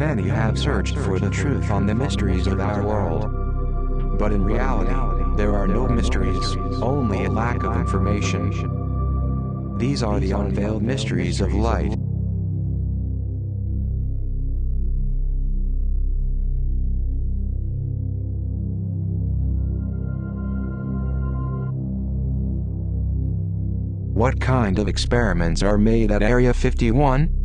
Many have searched for the truth on the mysteries of our world. But in reality, there are no mysteries, only a lack of information. These are the unveiled mysteries of light. What kind of experiments are made at Area 51?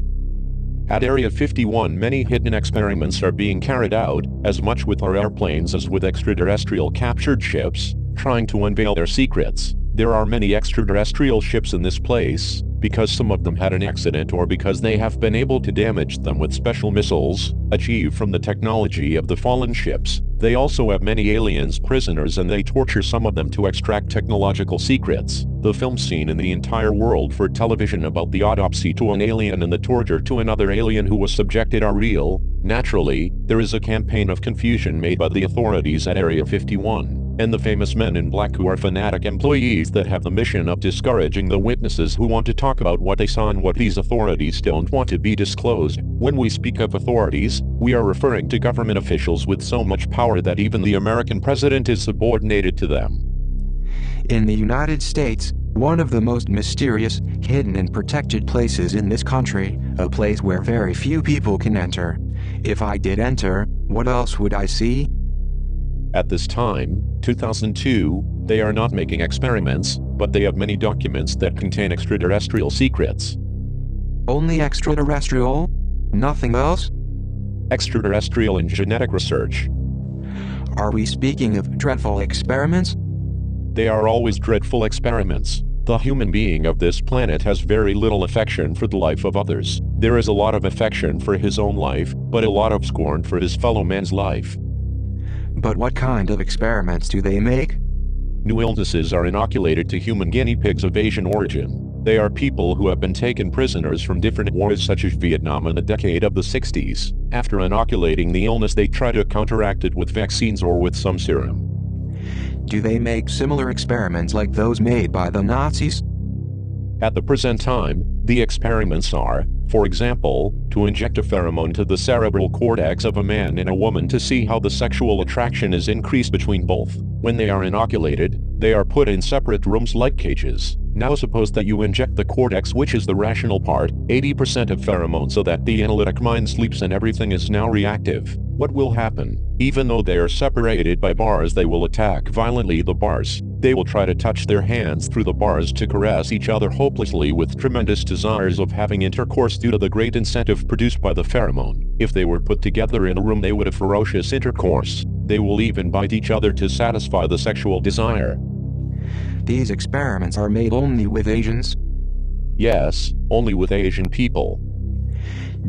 At Area 51, many hidden experiments are being carried out, as much with our airplanes as with extraterrestrial captured ships, trying to unveil their secrets. There are many extraterrestrial ships in this place, because some of them had an accident or because they have been able to damage them with special missiles, achieved from the technology of the fallen ships. They also have many aliens prisoners and they torture some of them to extract technological secrets. The film scene in the entire world for television about the autopsy to an alien and the torture to another alien who was subjected are real. Naturally, there is a campaign of confusion made by the authorities at Area 51. And the famous men in black who are fanatic employees that have the mission of discouraging the witnesses who want to talk about what they saw and what these authorities don't want to be disclosed. When we speak of authorities, we are referring to government officials with so much power that even the American president is subordinated to them. In the United States, one of the most mysterious, hidden and protected places in this country, a place where very few people can enter. If I did enter, what else would I see? At this time, 2002, they are not making experiments, but they have many documents that contain extraterrestrial secrets. Only extraterrestrial? Nothing else? Extraterrestrial and genetic research. Are we speaking of dreadful experiments? They are always dreadful experiments. The human being of this planet has very little affection for the life of others. There is a lot of affection for his own life, but a lot of scorn for his fellow man's life. But what kind of experiments do they make? New illnesses are inoculated to human guinea pigs of Asian origin. They are people who have been taken prisoners from different wars such as Vietnam in the decade of the 60s. After inoculating the illness, they try to counteract it with vaccines or with some serum. Do they make similar experiments like those made by the Nazis? At the present time, the experiments are, for example, to inject a pheromone to the cerebral cortex of a man and a woman to see how the sexual attraction is increased between both. When they are inoculated, they are put in separate rooms like cages. Now suppose that you inject the cortex, which is the rational part, 80% of pheromone so that the analytic mind sleeps and everything is now reactive. What will happen? Even though they are separated by bars, they will attack violently the bars. They will try to touch their hands through the bars to caress each other hopelessly with tremendous desires of having intercourse due to the great incentive produced by the pheromone. If they were put together in a room, they would have ferocious intercourse. They will even bite each other to satisfy the sexual desire. These experiments are made only with Asians? Yes, only with Asian people.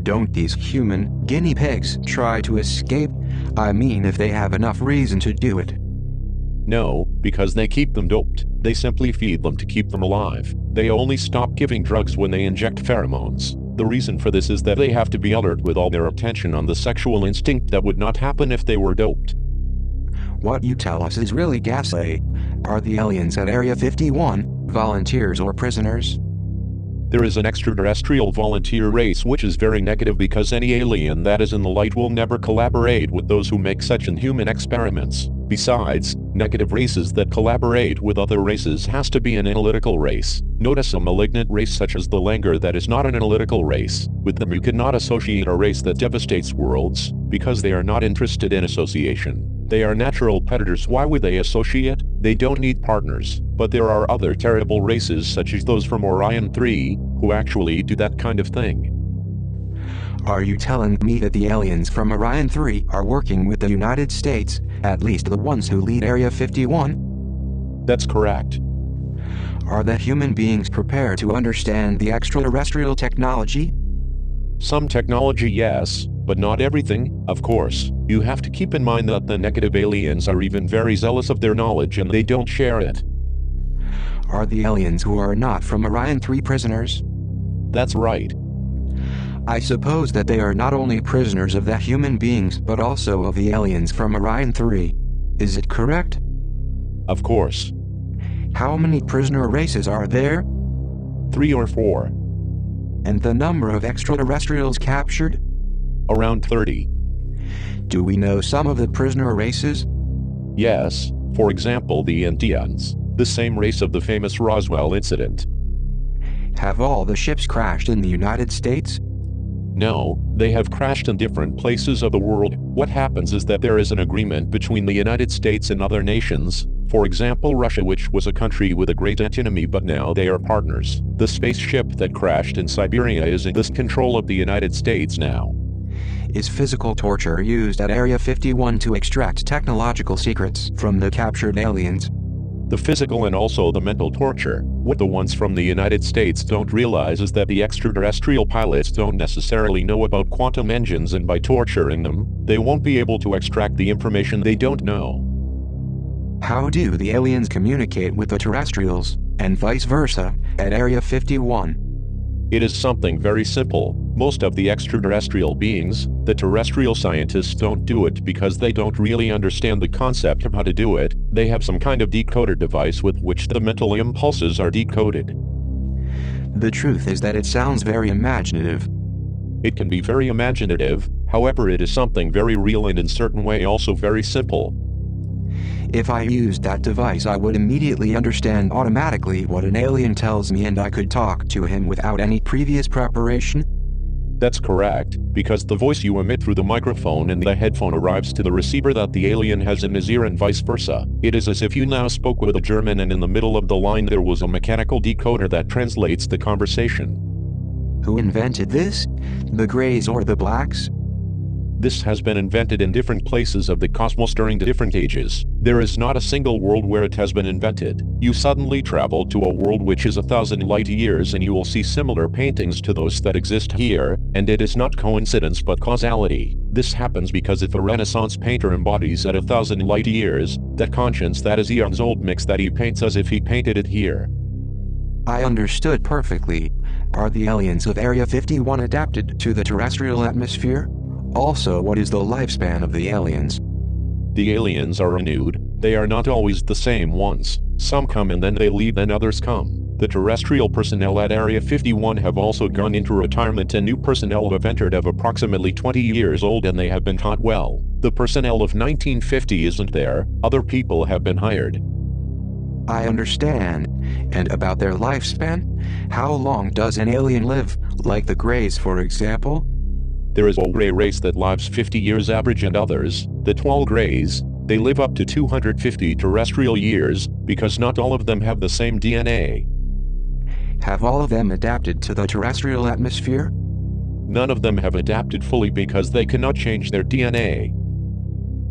Don't these human guinea pigs try to escape? I mean, if they have enough reason to do it. No, because they keep them doped. They simply feed them to keep them alive. They only stop giving drugs when they inject pheromones. The reason for this is that they have to be alert with all their attention on the sexual instinct that would not happen if they were doped. What you tell us is really ghastly. Are the aliens at Area 51 volunteers or prisoners? There is an extraterrestrial volunteer race which is very negative because any alien that is in the light will never collaborate with those who make such inhuman experiments. Besides, negative races that collaborate with other races has to be an analytical race. Notice a malignant race such as the Langur that is not an analytical race. With them you cannot associate a race that devastates worlds, because they are not interested in association. They are natural predators. Why would they associate? They don't need partners. But there are other terrible races such as those from Orion 3, who actually do that kind of thing. Are you telling me that the aliens from Orion 3 are working with the United States, at least the ones who lead Area 51? That's correct. Are the human beings prepared to understand the extraterrestrial technology? Some technology, yes, but not everything, of course. You have to keep in mind that the negative aliens are even very zealous of their knowledge and they don't share it. Are the aliens who are not from Orion 3 prisoners? That's right. I suppose that they are not only prisoners of the human beings but also of the aliens from Orion 3. Is it correct? Of course. How many prisoner races are there? 3 or 4. And the number of extraterrestrials captured? Around 30. Do we know some of the prisoner races? Yes, for example the Indians, the same race of the famous Roswell incident. Have all the ships crashed in the United States? No, they have crashed in different places of the world. What happens is that there is an agreement between the United States and other nations, for example Russia, which was a country with a great enemy, but now they are partners. The spaceship that crashed in Siberia is in the control of the United States now. Is physical torture used at Area 51 to extract technological secrets from the captured aliens? The physical and also the mental torture. What the ones from the United States don't realize is that the extraterrestrial pilots don't necessarily know about quantum engines, and by torturing them, they won't be able to extract the information they don't know. How do the aliens communicate with the terrestrials, and vice versa, at Area 51? It is something very simple. Most of the extraterrestrial beings, the terrestrial scientists, don't do it because they don't really understand the concept of how to do it. They have some kind of decoder device with which the mental impulses are decoded. The truth is that it sounds very imaginative. It can be very imaginative, however it is something very real and in certain way also very simple. If I used that device, I would immediately understand automatically what an alien tells me, and I could talk to him without any previous preparation? That's correct, because the voice you emit through the microphone and the headphone arrives to the receiver that the alien has in his ear and vice versa. It is as if you now spoke with a German and in the middle of the line there was a mechanical decoder that translates the conversation. Who invented this? The Greys or the Blacks? This has been invented in different places of the cosmos during the different ages. There is not a single world where it has been invented. You suddenly travel to a world which is 1,000 light years and you will see similar paintings to those that exist here, and it is not coincidence but causality. This happens because if a Renaissance painter embodies at 1,000 light years, that conscience that is eons old mix that he paints as if he painted it here. I understood perfectly. Are the aliens of Area 51 adapted to the terrestrial atmosphere? Also, what is the lifespan of the aliens? The aliens are renewed. They are not always the same ones. Some come and then they leave, then others come. The terrestrial personnel at Area 51 have also gone into retirement, and new personnel have entered of approximately 20 years old, and they have been taught well. The personnel of 1950 isn't there. Other people have been hired. I understand. And about their lifespan? How long does an alien live, like the Greys for example? There is a Grey race that lives 50 years average, and others, the tall Greys, they live up to 250 terrestrial years, because not all of them have the same DNA. Have all of them adapted to the terrestrial atmosphere? None of them have adapted fully because they cannot change their DNA.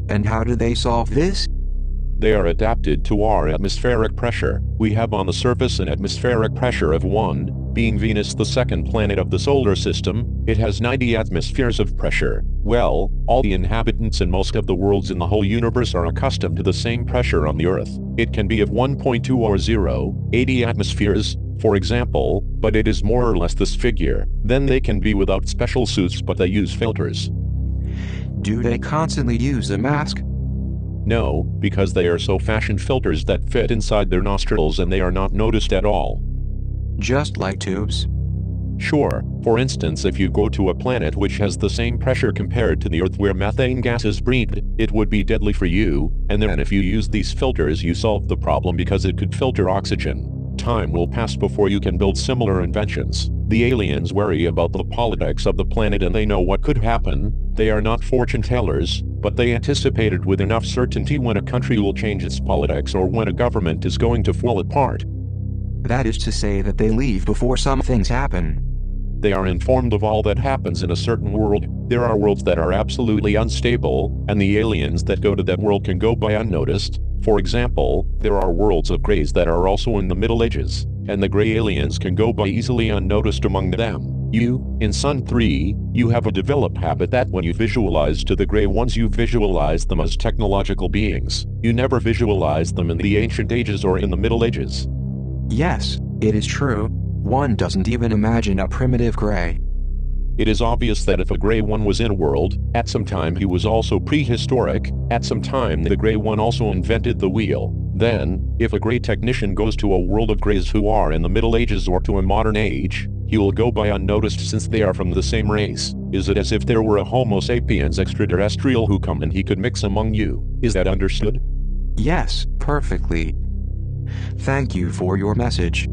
And how do they solve this? They are adapted to our atmospheric pressure. We have on the surface an atmospheric pressure of 1, being Venus the second planet of the solar system. It has 90 atmospheres of pressure. Well, all the inhabitants and most of the worlds in the whole universe are accustomed to the same pressure on the Earth. It can be of 1.2 or 0, 80 atmospheres, for example, but it is more or less this figure. Then they can be without special suits, but they use filters. Do they constantly use a mask? No, because they are so fashioned filters that fit inside their nostrils and they are not noticed at all. Just like tubes? Sure. For instance, if you go to a planet which has the same pressure compared to the Earth where methane gas is breathed, it would be deadly for you, and then if you use these filters you solve the problem because it could filter oxygen. Time will pass before you can build similar inventions. The aliens worry about the politics of the planet and they know what could happen. They are not fortune tellers, but they anticipated with enough certainty when a country will change its politics or when a government is going to fall apart. That is to say that they leave before some things happen. They are informed of all that happens in a certain world. There are worlds that are absolutely unstable, and the aliens that go to that world can go by unnoticed. For example, there are worlds of Greys that are also in the Middle Ages, and the Grey aliens can go by easily unnoticed among them. You, in Sun 3, you have a developed habit that when you visualize to the Grey ones you visualize them as technological beings. You never visualize them in the ancient ages or in the Middle Ages. Yes, it is true. One doesn't even imagine a primitive Grey. It is obvious that if a Grey one was in a world, at some time he was also prehistoric, at some time the Grey one also invented the wheel. Then, if a Grey technician goes to a world of Greys who are in the Middle Ages or to a modern age, He will go by unnoticed since they are from the same race. Is it as if there were a Homo sapiens extraterrestrial who come and he could mix among you? Is that understood? Yes, perfectly. Thank you for your message.